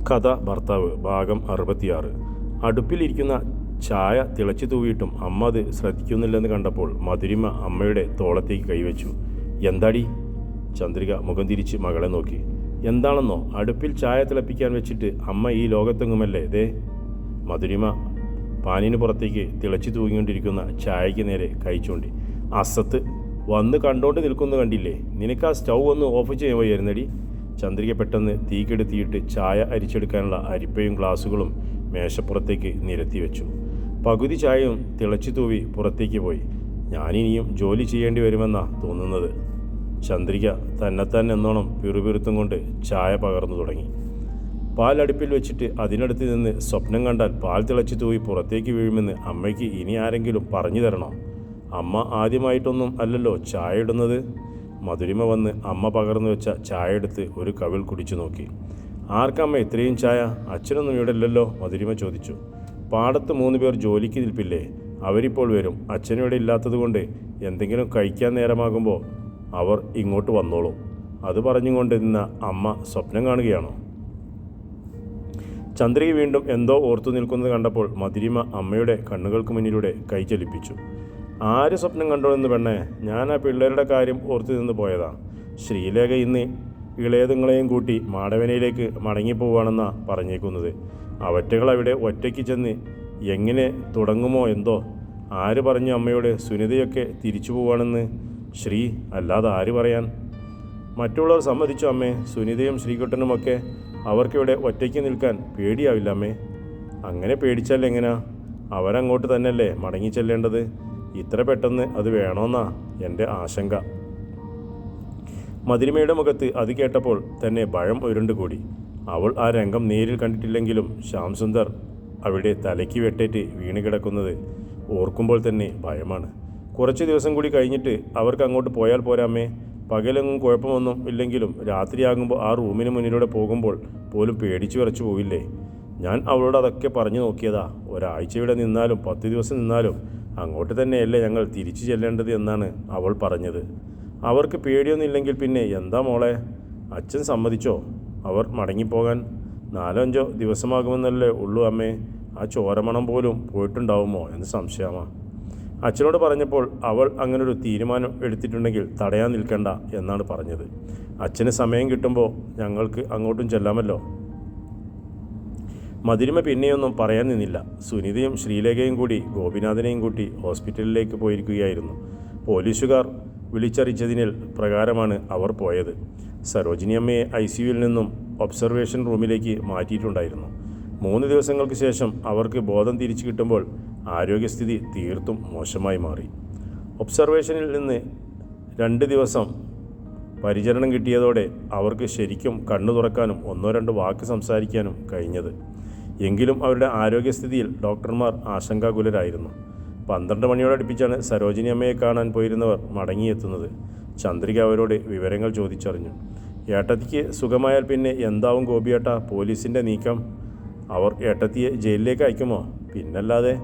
കഥ ഭർത്താവ് ഭാഗം 66. അടുപ്പിലിരിക്കുന്ന ചായ തിളച്ചു തൂവിയിട്ടും അമ്മ അത് ശ്രദ്ധിക്കുന്നില്ലെന്ന് കണ്ടപ്പോൾ മധുരിമ അമ്മയുടെ തോളത്തേക്ക് കൈവച്ചു. എന്താടി? ചന്ദ്രിക മുഖം തിരിച്ച് മകളെ നോക്കി. എന്താണെന്നോ, അടുപ്പിൽ ചായ തിളപ്പിക്കാൻ വെച്ചിട്ട് അമ്മ ഈ ലോകത്തെങ്ങുമല്ലേ ദേ. മധുരിമ പാനിന് പുറത്തേക്ക് തിളച്ചു തൂങ്ങിക്കൊണ്ടിരിക്കുന്ന ചായയ്ക്ക് നേരെ കൈ ചൂണ്ടി. അസത്ത്, വന്ന് കണ്ടോണ്ട് നിൽക്കുന്നു കണ്ടില്ലേ? നിനക്ക് ആ സ്റ്റൗ ഒന്ന് ഓഫ് ചെയ്യാൻ വയ്യായിരുന്നടി. ചന്ദ്രിക പെട്ടെന്ന് തീ കെടുത്തിയിട്ട് ചായ അരിച്ചെടുക്കാനുള്ള അരിപ്പയും ഗ്ലാസുകളും മേശപ്പുറത്തേക്ക് നിരത്തി വെച്ചു. പകുതി ചായയും തിളച്ചു തൂവി പുറത്തേക്ക് പോയി. ഞാനിനിയും ജോലി ചെയ്യേണ്ടി വരുമെന്നാണ് തോന്നുന്നത്. ചന്ദ്രിക തന്നെത്താൻ എന്നോണം പിറുപിറുത്തും കൊണ്ട് ചായ പകർന്നു തുടങ്ങി. പാൽ അടുപ്പിൽ വെച്ചിട്ട് അതിനടുത്ത് നിന്ന് സ്വപ്നം കണ്ടാൽ പാൽ തിളച്ചു തൂവി പുറത്തേക്ക് വീഴുമെന്ന് അമ്മയ്ക്ക് ഇനി ആരെങ്കിലും പറഞ്ഞു തരണോ? അമ്മ ആദ്യമായിട്ടൊന്നും അല്ലല്ലോ ചായ ഇടുന്നത്. മധുരിമ വന്ന് അമ്മ പകർന്നു വെച്ച ചായ എടുത്ത് ഒരു കവിൾ കുടിച്ചു നോക്കി. ആർക്കമ്മ ഇത്രയും ചായ? അച്ഛനൊന്നും ഇവിടെ ഇല്ലല്ലോ? മധുരിമ ചോദിച്ചു. പാടത്ത് 3 പേർ ജോലിക്ക് നിൽപ്പില്ലേ? അവരിപ്പോൾ വരും. അച്ഛനിവിടെ ഇല്ലാത്തത് കൊണ്ട് എന്തെങ്കിലും കഴിക്കാൻ നേരമാകുമ്പോൾ അവർ ഇങ്ങോട്ട് വന്നോളും. അത് പറഞ്ഞുകൊണ്ട് നിന്ന അമ്മ സ്വപ്നം കാണുകയാണോ? ചന്ദ്രിക വീണ്ടും എന്തോ ഓർത്തു നിൽക്കുന്നത് കണ്ടപ്പോൾ മധുരിമ അമ്മയുടെ കണ്ണുകൾക്ക് മുന്നിലൂടെ കൈ ചലിപ്പിച്ചു. ആര് സ്വപ്നം കണ്ടോളെന്ന് പെണ്ണേ? ഞാൻ ആ പിള്ളേരുടെ കാര്യം ഓർത്തു നിന്ന് പോയതാ. ശ്രീലേഖ ഇന്ന് ഇളയതുങ്ങളെയും കൂട്ടി മാടവനയിലേക്ക് മടങ്ങിപ്പോവാണെന്നാണ് പറഞ്ഞേക്കുന്നത്. അവറ്റകൾ അവിടെ ഒറ്റയ്ക്ക് ചെന്ന് എങ്ങനെ തുടങ്ങുമോ എന്തോ. ആര് പറഞ്ഞു അമ്മയോട് സുനിതയൊക്കെ തിരിച്ചു പോവാണെന്ന്? ശ്രീ അല്ലാതെ ആര് പറയാൻ? മറ്റുള്ളവർ സമ്മതിച്ചു അമ്മേ. സുനിതയും ശ്രീകുട്ടനുമൊക്കെ അവർക്കിവിടെ ഒറ്റയ്ക്ക് നിൽക്കാൻ പേടിയാവില്ല അമ്മേ? അങ്ങനെ പേടിച്ചാൽ എങ്ങനെയാ? അവരങ്ങോട്ട് തന്നെയല്ലേ മടങ്ങി ചെല്ലേണ്ടത്. ഇത്ര പെട്ടെന്ന് അത് വേണമെന്നാ എൻ്റെ ആശങ്ക. മധുരിമയുടെ മുഖത്ത് അത് കേട്ടപ്പോൾ തന്നെ ഭയം ഉരുണ്ടുകൂടി. അവൾ ആ രംഗം നേരിൽ കണ്ടിട്ടില്ലെങ്കിലും ശ്യാംസുന്ദർ അവിടെ തലയ്ക്ക് വെട്ടേറ്റ് വീണ് കിടക്കുന്നത് ഓർക്കുമ്പോൾ തന്നെ ഭയമാണ്. കുറച്ച് ദിവസം കൂടി കഴിഞ്ഞിട്ട് അവർക്ക് അങ്ങോട്ട് പോയാൽ പോരാമേ? പകലെങ്ങും കുഴപ്പമൊന്നും ഇല്ലെങ്കിലും രാത്രിയാകുമ്പോൾ ആ റൂമിന് മുന്നിലൂടെ പോകുമ്പോൾ പോലും പേടിച്ചു വിറച്ചു പോവില്ലേ? ഞാൻ അവളോട് അതൊക്കെ പറഞ്ഞു നോക്കിയതാ. ഒരാഴ്ച ഇവിടെ നിന്നാലും 10 ദിവസം നിന്നാലും അങ്ങോട്ട് തന്നെയല്ലേ ഞങ്ങൾ തിരിച്ചു ചെല്ലേണ്ടത് എന്നാണ് അവൾ പറഞ്ഞത്. അവർക്ക് പേടിയൊന്നുമില്ലെങ്കിൽ പിന്നെ എന്താ മോളെ? അച്ഛൻ സമ്മതിച്ചോ അവർ മടങ്ങിപ്പോകാൻ? 4-5 ദിവസമാകുമെന്നല്ലേ ഉള്ളൂ അമ്മേ. ആ ചോരമണം പോലും പോയിട്ടുണ്ടാവുമോ എന്ന് സംശയമാണ്. അച്ഛനോട് പറഞ്ഞപ്പോൾ അവൾ അങ്ങനൊരു തീരുമാനം എടുത്തിട്ടുണ്ടെങ്കിൽ തടയാൻ നിൽക്കണ്ട എന്നാണ് പറഞ്ഞത്. അച്ഛന് സമയം കിട്ടുമ്പോൾ ഞങ്ങൾക്ക് അങ്ങോട്ടും ചെല്ലാമല്ലോ. മധുരിമ പിന്നെയൊന്നും പറയാൻ നിന്നില്ല. സുനിതയും ശ്രീലേഖയും കൂടി ഗോപിനാഥനെയും കൂട്ടി ഹോസ്പിറ്റലിലേക്ക് പോയിരിക്കുകയായിരുന്നു. പോലീസുകാർ വിളിച്ചറിയിച്ചതിന് പ്രകാരമാണ് അവർ പോയത്. സരോജിനി അമ്മയെ ICUവിൽ നിന്നും ഒബ്സർവേഷൻ റൂമിലേക്ക് മാറ്റിയിട്ടുണ്ടായിരുന്നു. 3 ദിവസങ്ങൾക്ക് ശേഷം അവർക്ക് ബോധം തിരിച്ചു കിട്ടുമ്പോൾ ആരോഗ്യസ്ഥിതി തീർത്തും മോശമായി മാറി. ഒബ്സർവേഷനിൽ നിന്ന് 2 ദിവസം പരിചരണം കിട്ടിയതോടെ അവർക്ക് ശരിക്കും കണ്ണു തുറക്കാനും 1-2 വാക്ക് സംസാരിക്കാനും കഴിഞ്ഞത്. എങ്കിലും അവരുടെ ആരോഗ്യസ്ഥിതിയിൽ ഡോക്ടർമാർ ആശങ്കാകുലരായിരുന്നു. 12 മണിയോടടുപ്പിച്ചാണ് സരോജിനി അമ്മയെ കാണാൻ പോയിരുന്നവർ മടങ്ങിയെത്തുന്നത്. ചന്ദ്രിക അവരോട് വിവരങ്ങൾ ചോദിച്ചറിഞ്ഞു. ഏട്ടത്തിക്ക് സുഖമായാൽ പിന്നെ എന്താവും ഗോപിയേട്ട പോലീസിൻ്റെ നീക്കം? അവർ ഏട്ടത്തിയെ ജയിലിലേക്ക് അയക്കുമോ? പിന്നല്ലാതെ.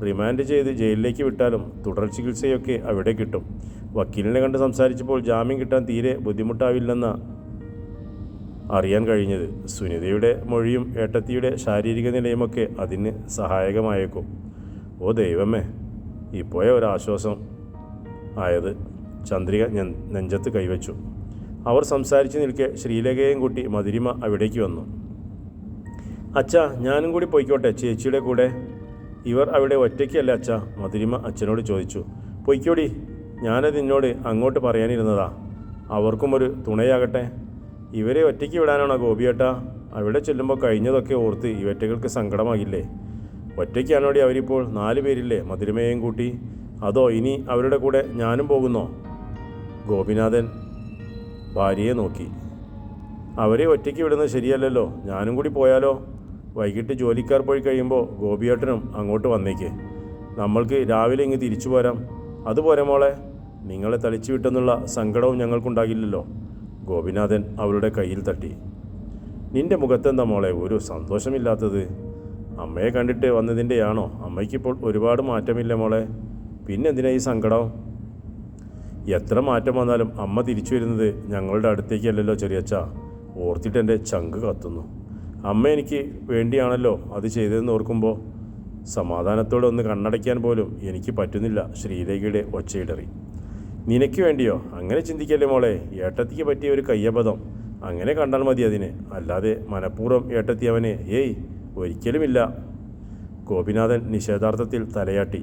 റിമാൻഡ് ചെയ്ത് ജയിലിലേക്ക് വിട്ടാലും തുടർ ചികിത്സയൊക്കെ അവിടെ കിട്ടും. വക്കീലിനെ കണ്ട് സംസാരിച്ചപ്പോൾ ജാമ്യം കിട്ടാൻ തീരെ ബുദ്ധിമുട്ടാവില്ലെന്ന അറിയാൻ കഴിഞ്ഞത്. സുനിതയുടെ മൊഴിയും ഏട്ടത്തിയുടെ ശാരീരിക നിലയുമൊക്കെ അതിന് സഹായകമായേക്കും. ഓ ദൈവമേ, ഇപ്പോഴേ ഒരാശ്വാസം ആയത്. ചന്ദ്രിക നെഞ്ചത്ത് കൈവച്ചു. അവർ സംസാരിച്ച് നിൽക്കെ ശ്രീലേഖയും കൂട്ടി മധുരിമ അവിടേക്ക് വന്നു. അച്ഛാ, ഞാനും കൂടി പോയിക്കോട്ടെ ചേച്ചിയുടെ കൂടെ? ഇവർ അവിടെ ഒറ്റയ്ക്കല്ലേ അച്ഛാ? മധുരിമ അച്ഛനോട് ചോദിച്ചു. പൊയ്ക്കോടി, ഞാനത് നിന്നോട് അങ്ങോട്ട് പറയാനിരുന്നതാ. അവർക്കും ഒരു തുണയാകട്ടെ. ഇവരെ ഒറ്റയ്ക്ക് വിടാനാണോ ഗോപിയേട്ടാ? അവിടെ ചെല്ലുമ്പോൾ കഴിഞ്ഞതൊക്കെ ഓർത്ത് ഇവറ്റകൾക്ക് സങ്കടമാകില്ലേ? ഒറ്റയ്ക്കാണോടി അവരിപ്പോൾ? 4 പേരില്ലേ മധുരിമയെയും കൂട്ടി? അതോ ഇനി അവരുടെ കൂടെ ഞാനും പോകുന്നോ? ഗോപിനാഥൻ ഭാര്യയെ നോക്കി. അവരെ ഒറ്റയ്ക്ക് വിടുന്നത് ശരിയല്ലല്ലോ. ഞാനും കൂടി പോയാലോ? വൈകിട്ട് ജോലിക്കാർ പോയി കഴിയുമ്പോൾ ഗോപിയേട്ടനും അങ്ങോട്ട് വന്നേക്ക്. നമ്മൾക്ക് രാവിലെ ഇങ്ങ് തിരിച്ചു പോരാം. അതുപോലെ മോളെ, നിങ്ങളെ തളിച്ചു വിട്ടെന്നുള്ള സങ്കടവും ഞങ്ങൾക്കുണ്ടാകില്ലല്ലോ. ഗോപിനാഥൻ അവളുടെ കയ്യിൽ തട്ടി. നിന്റെ മുഖത്തെന്താ മോളെ ഒരു സന്തോഷമില്ലാത്തത്? അമ്മയെ കണ്ടിട്ട് വന്നതിൻ്റെയാണോ? അമ്മയ്ക്കിപ്പോൾ ഒരുപാട് മാറ്റമില്ല മോളെ. പിന്നെന്തിനാ ഈ സങ്കടം? എത്ര മാറ്റം വന്നാലും അമ്മ തിരിച്ചു വരുന്നത് ഞങ്ങളുടെ അടുത്തേക്കല്ലല്ലോ ചെറിയച്ഛ. ഓർത്തിട്ട് എൻ്റെ ചങ്ക് കത്തുന്നു. അമ്മ എനിക്ക് വേണ്ടിയാണല്ലോ അത് ചെയ്തതെന്ന് ഓർക്കുമ്പോൾ സമാധാനത്തോടെ ഒന്ന് കണ്ണടയ്ക്കാൻ പോലും എനിക്ക് പറ്റുന്നില്ല. ശ്രീലേഖയുടെ ഒച്ചയിടറി. നിനക്ക് വേണ്ടിയോ? അങ്ങനെ ചിന്തിക്കല്ലേ മോളെ. ഏട്ടത്തിക്ക് പറ്റിയ ഒരു കയ്യബദ്ധം അങ്ങനെ കണ്ടാൽ മതി അതിന്. അല്ലാതെ മനഃപൂർവ്വം ഏട്ടത്തി അവനെ ഏയ് ഒരിക്കലുമില്ല. ഗോപിനാഥൻ നിഷേധാർത്ഥത്തിൽ തലയാട്ടി.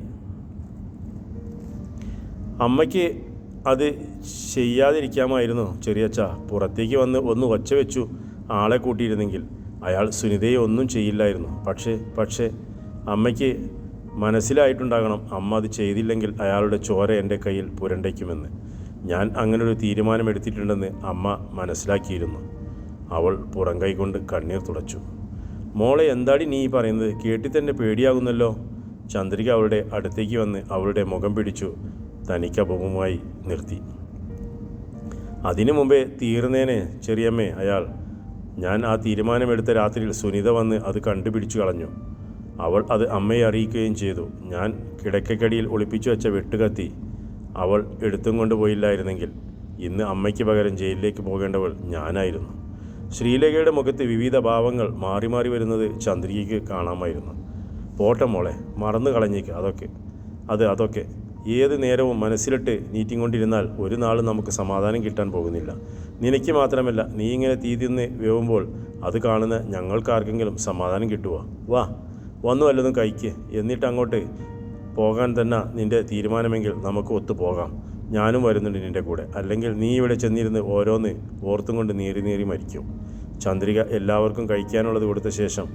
അമ്മയ്ക്ക് അത് ചെയ്യാതിരിക്കാമായിരുന്നു ചെറിയച്ഛ. പുറത്തേക്ക് വന്ന് ഒന്ന് ഒച്ച വെച്ചു ആളെ കൂട്ടിയിരുന്നെങ്കിൽ അയാൾ സുനിതയെ ഒന്നും ചെയ്യില്ലായിരുന്നു. പക്ഷേ അമ്മയ്ക്ക് മനസ്സിലായിട്ടുണ്ടാകണം അമ്മ അത് ചെയ്തില്ലെങ്കിൽ അയാളുടെ ചോര എൻ്റെ കയ്യിൽ പുരണ്ടയ്ക്കുമെന്ന്. ഞാൻ അങ്ങനൊരു തീരുമാനമെടുത്തിട്ടുണ്ടെന്ന് അമ്മ മനസ്സിലാക്കിയിരുന്നു. അവൾ പുറം കൈകൊണ്ട് കണ്ണീർ തുടച്ചു. മോളെ എന്താടി നീ പറയുന്നത്? കേട്ടി തന്നെ പേടിയാകുന്നല്ലോ. ചന്ദ്രിക അവളുടെ അടുത്തേക്ക് വന്ന് അവളുടെ മുഖം പിടിച്ചു തനിക്കപൂർവമായി നിർത്തി. അതിനു മുമ്പേ തീർന്നേനെ ചെറിയമ്മേ അയാൾ. ഞാൻ ആ തീരുമാനമെടുത്ത രാത്രിയിൽ സുനിത വന്ന് അത് കണ്ടുപിടിച്ചു കളഞ്ഞു. അവൾ അത് അമ്മയെ അറിയിക്കുകയും ചെയ്തു. ഞാൻ കിടക്കക്കടിയിൽ ഒളിപ്പിച്ചു വെച്ച വെട്ടുകത്തി അവൾ എടുത്തും കൊണ്ടുപോയില്ലായിരുന്നെങ്കിൽ ഇന്ന് അമ്മയ്ക്ക് പകരം ജയിലിലേക്ക് പോകേണ്ടവൾ ഞാനായിരുന്നു. ശ്രീലേഖയുടെ മുഖത്ത് വിവിധ ഭാവങ്ങൾ മാറി മാറി വരുന്നത് ചന്ദ്രികയ്ക്ക് കാണാമായിരുന്നു. പോട്ടെ മോളെ, മറന്നു കളഞ്ഞേക്ക് അതൊക്കെ. ഏത് നേരവും മനസ്സിലിട്ട് നീറ്റിക്കൊണ്ടിരുന്നാൽ ഒരു നാളും നമുക്ക് സമാധാനം കിട്ടാൻ പോകുന്നില്ല. നിനക്ക് മാത്രമല്ല, നീ ഇങ്ങനെ തീ തിന്ന് വേവുമ്പോൾ അത് കാണുന്ന ഞങ്ങൾക്കാർക്കെങ്കിലും സമാധാനം കിട്ടുമോ? വാ, വന്നു വല്ലതും കഴിക്ക്. എന്നിട്ട് അങ്ങോട്ട് പോകാൻ തന്നെ നിൻ്റെ തീരുമാനമെങ്കിൽ നമുക്ക് ഒത്തുപോകാം. ഞാനും വരുന്നുണ്ട് നിൻ്റെ കൂടെ. അല്ലെങ്കിൽ നീ ഇവിടെ ചെന്നിരുന്ന് ഓരോന്ന് ഓർത്തും കൊണ്ട് നീറി മരിക്കും. ചന്ദ്രിക എല്ലാവർക്കും കഴിക്കാനുള്ളത് കൊടുത്ത ശേഷം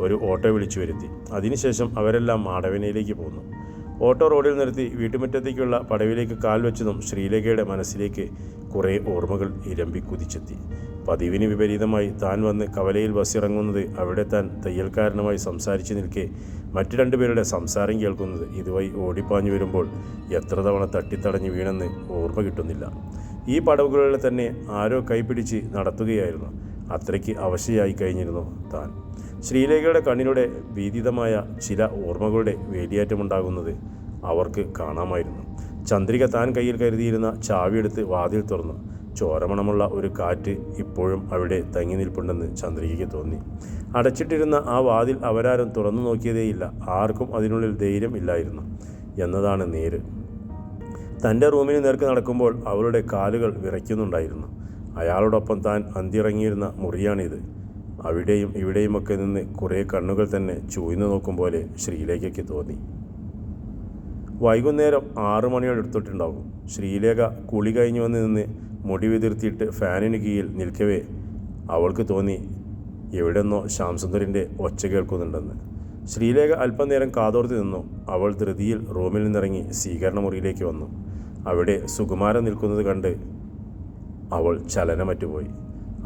ഒരു ഓട്ടോ വിളിച്ചു വരുത്തി. അതിനുശേഷം അവരെല്ലാം മാടവനയിലേക്ക് പോന്നു. ഓട്ടോ റോഡിൽ നിർത്തി വീട്ടുമുറ്റത്തേക്കുള്ള പടവിലേക്ക് കാൽ വെച്ചതും ശ്രീലേഖയുടെ മനസ്സിലേക്ക് കുറേ ഓർമ്മകൾ ഇരമ്പി കുതിച്ചെത്തി. പതിവിന് വിപരീതമായി താൻ വന്ന് കവലയിൽ ബസ്സിറങ്ങുന്നത്, അവിടെ താൻ തയ്യൽക്കാരനുമായി സംസാരിച്ച് നിൽക്കെ മറ്റു രണ്ടുപേരുടെ സംസാരം കേൾക്കുന്നത്, ഇതുവഴി ഓടിപ്പാഞ്ഞു വരുമ്പോൾ എത്ര തവണ തട്ടിത്തടഞ്ഞു വീണെന്ന് ഓർമ്മ കിട്ടുന്നില്ല. ഈ പടവുകളിൽ തന്നെ ആരോ കൈപിടിച്ച് നടത്തുകയായിരുന്നു. അത്രയ്ക്ക് അവശയായി കഴിഞ്ഞിരുന്നു താൻ. ശ്രീലേഖയുടെ കണ്ണിലൂടെ ഭീതിതമായ ചില ഓർമ്മകളുടെ വേലിയേറ്റമുണ്ടാകുന്നത് അവർക്ക് കാണാമായിരുന്നു. ചന്ദ്രിക താൻ കയ്യിൽ കരുതിയിരുന്ന ചാവിയെടുത്ത് വാതിൽ തുറന്നു. ചോരമണമുള്ള ഒരു കാറ്റ് ഇപ്പോഴും അവിടെ തങ്ങി നിൽപ്പുണ്ടെന്ന് ചന്ദ്രികയ്ക്ക് തോന്നി. അടച്ചിട്ടിരുന്ന ആ വാതിൽ അവരാരും തുറന്നു നോക്കിയതേയില്ല. ആർക്കും അതിനുള്ളിൽ ധൈര്യം ഇല്ലായിരുന്നു എന്നതാണ് നേര്. തൻ്റെ റൂമിന് നേർക്ക് നടക്കുമ്പോൾ അവളുടെ കാലുകൾ വിറയ്ക്കുന്നുണ്ടായിരുന്നു. അയാളോടൊപ്പം താൻ അന്തിറങ്ങിയിരുന്ന മുറിയാണിത്. അവിടെയും ഇവിടെയുമൊക്കെ നിന്ന് കുറേ കണ്ണുകൾ തന്നെ ചൂഴ്ന്നു നോക്കും പോലെ ശ്രീലേഖയ്ക്ക് തോന്നി. വൈകുന്നേരം 6 മണിയോടെടുത്തിട്ടുണ്ടാകും. ശ്രീലേഖ കുളി കഴിഞ്ഞു വന്ന് നിന്ന് മുടി വിതിർത്തിയിട്ട് ഫാനിന് കീഴിൽ നിൽക്കവേ അവൾക്ക് തോന്നി എവിടെന്നോ ശ്യാംസുന്ദറിൻ്റെ ഒച്ച കേൾക്കുന്നുണ്ടെന്ന്. ശ്രീലേഖ അല്പനേരം കാതോർത്ത് നിന്നു. അവൾ ധൃതിയിൽ റൂമിൽ നിന്നിറങ്ങി സ്വീകരണ മുറിയിലേക്ക് വന്നു. അവിടെ സുകുമാരൻ നിൽക്കുന്നത് കണ്ട് അവൾ ചലനമറ്റുപോയി.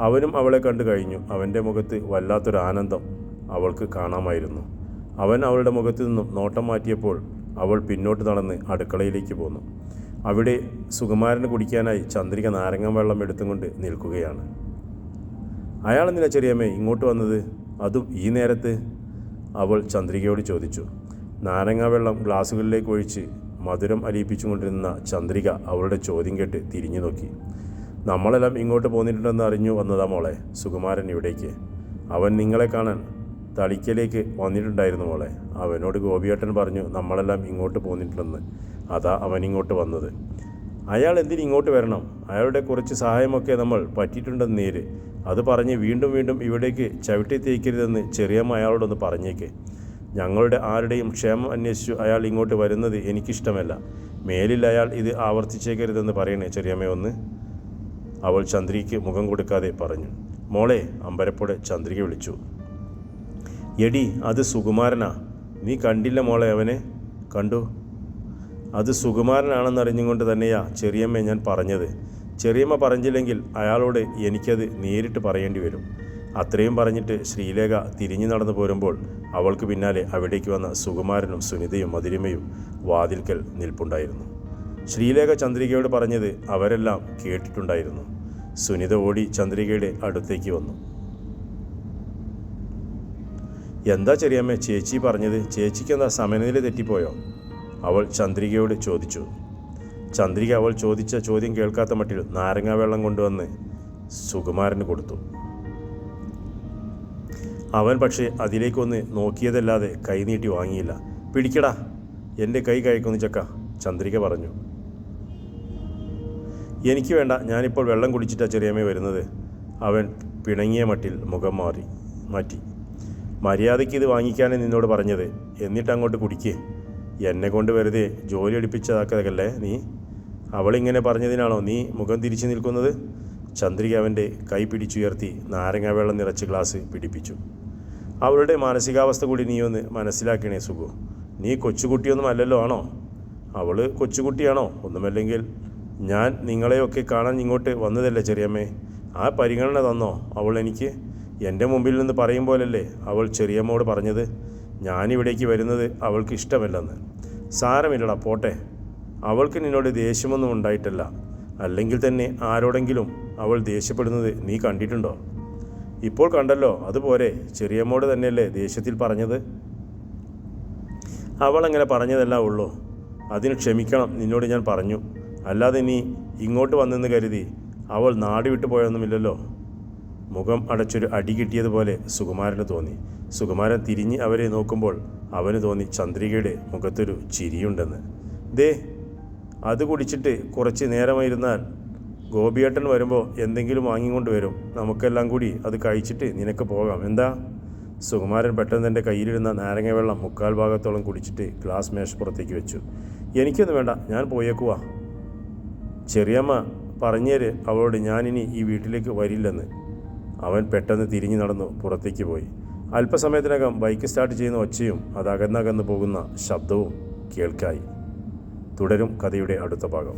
അവനും അവളെ കണ്ടു കഴിഞ്ഞു. അവൻ്റെ മുഖത്ത് വല്ലാത്തൊരു ആനന്ദം അവൾക്ക് കാണാമായിരുന്നു. അവൻ അവളുടെ മുഖത്തു നിന്നും നോട്ടം മാറ്റിയപ്പോൾ അവൾ പിന്നോട്ട് നടന്ന് അടുക്കളയിലേക്ക് പോന്നു. അവിടെ സുകുമാരന് കുടിക്കാനായി ചന്ദ്രിക നാരങ്ങ വെള്ളം എടുത്തും കൊണ്ട് നിൽക്കുകയാണ്. അയാളെന്തിനാ ചെറിയമ്മേ ഇങ്ങോട്ട് വന്നത്, അതും ഈ നേരത്ത്? അവൾ ചന്ദ്രികയോട് ചോദിച്ചു. നാരങ്ങ വെള്ളം ഗ്ലാസുകളിലേക്ക് ഒഴിച്ച് മധുരം അലിയിപ്പിച്ചുകൊണ്ടിരുന്ന ചന്ദ്രിക അവളുടെ ചോദ്യം കേട്ട് തിരിഞ്ഞു നോക്കി. നമ്മളെല്ലാം ഇങ്ങോട്ട് പോന്നിട്ടുണ്ടെന്ന് അറിഞ്ഞു വന്നതാ മോളെ സുകുമാരൻ ഇവിടേക്ക്. അവൻ നിങ്ങളെ കാണാൻ തളിക്കലേക്ക് വന്നിട്ടുണ്ടായിരുന്നു മോളെ. അവനോട് ഗോപിയേട്ടൻ പറഞ്ഞു നമ്മളെല്ലാം ഇങ്ങോട്ട് പോന്നിട്ടുണ്ടെന്ന്. അതാ അവൻ ഇങ്ങോട്ട് വന്നത്. അയാൾ എന്തിന് ഇങ്ങോട്ട് വരണം? അയാളുടെ കുറച്ച് സഹായമൊക്കെ നമ്മൾ പറ്റിയിട്ടുണ്ടെന്ന് നേര്. അത് പറഞ്ഞ് വീണ്ടും വീണ്ടും ഇവിടേക്ക് ചവിട്ടി തേക്കരുതെന്ന് ചെറിയമ്മ അയാളോടൊന്ന് പറഞ്ഞേക്ക്. ഞങ്ങളുടെ ആരുടെയും ക്ഷേമം അന്വേഷിച്ചു അയാൾ ഇങ്ങോട്ട് വരുന്നത് എനിക്കിഷ്ടമല്ല. മേലിൽ അയാൾ ഇത് ആവർത്തിച്ചേക്കരുതെന്ന് പറയണേ ചെറിയമ്മ ഒന്ന്. അവൾ ചന്ദ്രികയ്ക്ക് മുഖം കൊടുക്കാതെ പറഞ്ഞു. മോളെ, അമ്പരപ്പോടെ ചന്ദ്രിക വിളിച്ചു. എടി, അത് സുകുമാരനാ. നീ കണ്ടില്ല മോളെ അവനെ? കണ്ടു. അത് സുകുമാരനാണെന്നറിഞ്ഞുകൊണ്ട് തന്നെയാ ചെറിയമ്മ ഞാൻ പറഞ്ഞത്. ചെറിയമ്മ പറഞ്ഞില്ലെങ്കിൽ അയാളോട് എനിക്കത് നേരിട്ട് പറയേണ്ടി വരും. അത്രയും പറഞ്ഞിട്ട് ശ്രീലേഖ തിരിഞ്ഞു നടന്നു പോരുമ്പോൾ അവൾക്ക് പിന്നാലെ അവിടേക്ക് വന്ന സുകുമാരനും സുനിതയും മധുരിമയും വാതിൽക്കൽ നിൽപ്പുണ്ടായിരുന്നു. ശ്രീലേഖ ചന്ദ്രികയോട് പറഞ്ഞത് അവരെല്ലാം കേട്ടിട്ടുണ്ടായിരുന്നു. സുനിത ഓടി ചന്ദ്രികയുടെ അടുത്തേക്ക് വന്നു. എന്താ ചെറിയമ്മേ ചേച്ചി പറഞ്ഞത്? ചേച്ചിക്കെന്താ സമനില തെറ്റിപ്പോയോ? അവൾ ചന്ദ്രികയോട് ചോദിച്ചു. ചന്ദ്രിക അവൾ ചോദിച്ച ചോദ്യം കേൾക്കാത്ത മട്ടിൽ നാരങ്ങാ വെള്ളം കൊണ്ടുവന്ന് സുകുമാരന് കൊടുത്തു. അവൻ പക്ഷേ അതിലേക്കൊന്ന് നോക്കിയതല്ലാതെ കൈ നീട്ടി വാങ്ങിയില്ല. പിടിക്കടാ, എൻ്റെ കൈ കഴിക്കുന്നു ചക്ക, ചന്ദ്രിക പറഞ്ഞു. എനിക്ക് വേണ്ട, ഞാനിപ്പോൾ വെള്ളം കുടിച്ചിട്ടാണ് ചെറിയമ്മ വരുന്നത്. അവൻ പിണങ്ങിയ മട്ടിൽ മുഖം മാറ്റി. മര്യാദയ്ക്ക് ഇത് വാങ്ങിക്കാനേ നിന്നോട് പറഞ്ഞത്, എന്നിട്ട് അങ്ങോട്ട് കുടിക്കേ. എന്നെ കൊണ്ട് വെറുതെ ജോലി എടുപ്പിച്ചതാക്കതല്ലേ നീ? അവളിങ്ങനെ പറഞ്ഞതിനാണോ നീ മുഖം തിരിച്ചു നിൽക്കുന്നത്? ചന്ദ്രിക അവൻ്റെ കൈ പിടിച്ചുയർത്തി നാരങ്ങ വെള്ളം നിറച്ച് ഗ്ലാസ് പിടിപ്പിച്ചു. അവളുടെ മാനസികാവസ്ഥ കൂടി നീ ഒന്ന് മനസ്സിലാക്കണേ സുഖു. നീ കൊച്ചുകുട്ടിയൊന്നും അല്ലല്ലോ ആണോ? അവൾ കൊച്ചുകുട്ടിയാണോ? ഒന്നുമല്ലെങ്കിൽ ഞാൻ നിങ്ങളെയൊക്കെ കാണാൻ ഇങ്ങോട്ട് വന്നതല്ലേ ചെറിയമ്മേ. ആ പരിഗണന തന്നോ അവൾ എനിക്ക്? എൻ്റെ മുമ്പിൽ നിന്ന് പറയും പോലല്ലേ അവൾ ചെറിയമ്മോട് പറഞ്ഞത് ഞാനിവിടേക്ക് വരുന്നത് അവൾക്ക് ഇഷ്ടമല്ലെന്ന്. സാരമില്ലടാ, പോട്ടെ. അവൾക്ക് നിന്നോട് ദേഷ്യമൊന്നും ഉണ്ടായിട്ടല്ല. അല്ലെങ്കിൽ തന്നെ ആരോടെങ്കിലും അവൾ ദേഷ്യപ്പെടുന്നത് നീ കണ്ടിട്ടുണ്ടോ? ഇപ്പോൾ കണ്ടല്ലോ, അതുപോലെ ചെറിയമ്മോട് തന്നെയല്ലേ ദേഷ്യത്തിൽ പറഞ്ഞത്. അവളങ്ങനെ പറഞ്ഞതല്ല ഉള്ളൂ. അതിന് ക്ഷമിക്കണം നിന്നോട് ഞാൻ പറഞ്ഞു. അല്ലാതെ നീ ഇങ്ങോട്ട് വന്നെന്ന് കരുതി അവൾ നാട് വിട്ടു പോയൊന്നുമില്ലല്ലോ. മുഖം അടച്ചൊരു അടി കിട്ടിയതുപോലെ സുകുമാരന് തോന്നി. സുകുമാരൻ തിരിഞ്ഞ് അവരെ നോക്കുമ്പോൾ അവന് തോന്നി ചന്ദ്രികയുടെ മുഖത്തൊരു ചിരിയുണ്ടെന്ന്. ദേ, അത് കുടിച്ചിട്ട് കുറച്ച് നേരമായിരുന്നാൽ ഗോപിയേട്ടൻ വരുമ്പോൾ എന്തെങ്കിലും വാങ്ങിക്കൊണ്ട് വരും. നമുക്കെല്ലാം കൂടി അത് കഴിച്ചിട്ട് നിനക്ക് പോകാം, എന്താ? സുകുമാരൻ പെട്ടെന്ന് എൻ്റെ കയ്യിലിരുന്ന നാരങ്ങ വെള്ളം 3/4 ഭാഗത്തോളം കുടിച്ചിട്ട് ഗ്ലാസ് മേശപ്പുറത്തേക്ക് വെച്ചു. എനിക്കൊന്നും വേണ്ട, ഞാൻ പോയേക്കുവാ. ചെറിയമ്മ പറഞ്ഞേര് അവളോട് ഞാനിനി ഈ വീട്ടിലേക്ക് വരില്ലെന്ന്. അവൻ പെട്ടെന്ന് തിരിഞ്ഞു നടന്നു പുറത്തേക്ക് പോയി. അല്പസമയത്തിനകം ബൈക്ക് സ്റ്റാർട്ട് ചെയ്യുന്ന ഒച്ചയും അത് അകന്നകന്നു പോകുന്ന ശബ്ദവും കേൾക്കായി. തുടരും കഥയുടെ അടുത്ത ഭാഗം.